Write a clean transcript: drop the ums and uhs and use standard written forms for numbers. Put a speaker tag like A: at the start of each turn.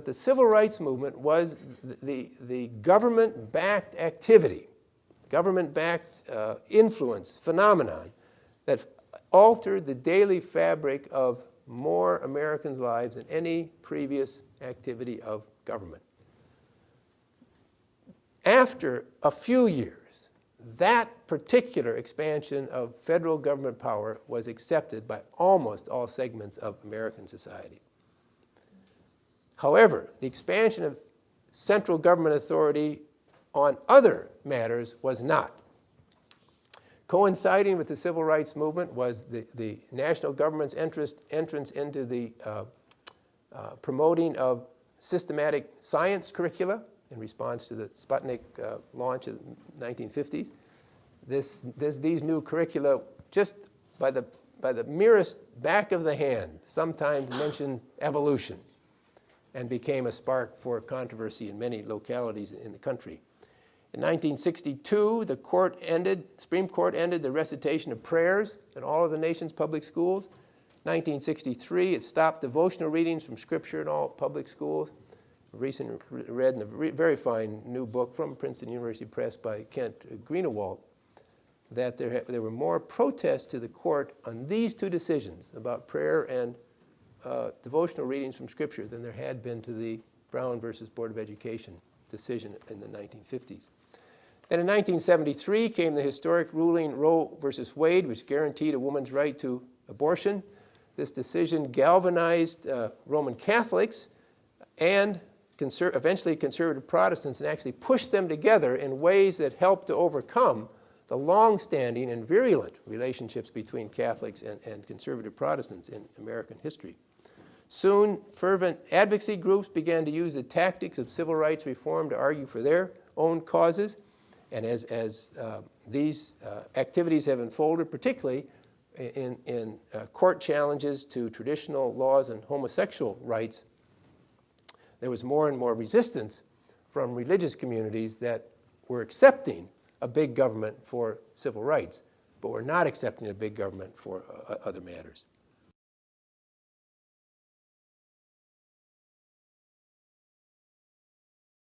A: the civil rights movement was the government-backed activity, government-backed influence phenomenon that altered the daily fabric of more Americans' lives than any previous activity of government. After a few years, that particular expansion of federal government power was accepted by almost all segments of American society. However, the expansion of central government authority on other matters was not. Coinciding with the civil rights movement was the national government's entrance into the promoting of systematic science curricula in response to the Sputnik launch in the 1950s. These new curricula, just by the merest back of the hand, sometimes mentioned evolution and became a spark for controversy in many localities in the country. In 1962, the Supreme Court ended the recitation of prayers in all of the nation's public schools. 1963, it stopped devotional readings from Scripture in all public schools. Recently read in a very fine new book from Princeton University Press by Kent Greenewalt that there were more protests to the court on these two decisions about prayer and devotional readings from Scripture than there had been to the Brown versus Board of Education decision in the 1950s. Then in 1973 came the historic ruling Roe versus Wade, which guaranteed a woman's right to abortion. This decision galvanized Roman Catholics and eventually conservative Protestants and actually pushed them together in ways that helped to overcome the long-standing and virulent relationships between Catholics and conservative Protestants in American history. Soon, fervent advocacy groups began to use the tactics of civil rights reform to argue for their own causes. And as these activities have unfolded, particularly in court challenges to traditional laws and homosexual rights, there was more and more resistance from religious communities that were accepting a big government for civil rights, but were not accepting a big government for other matters.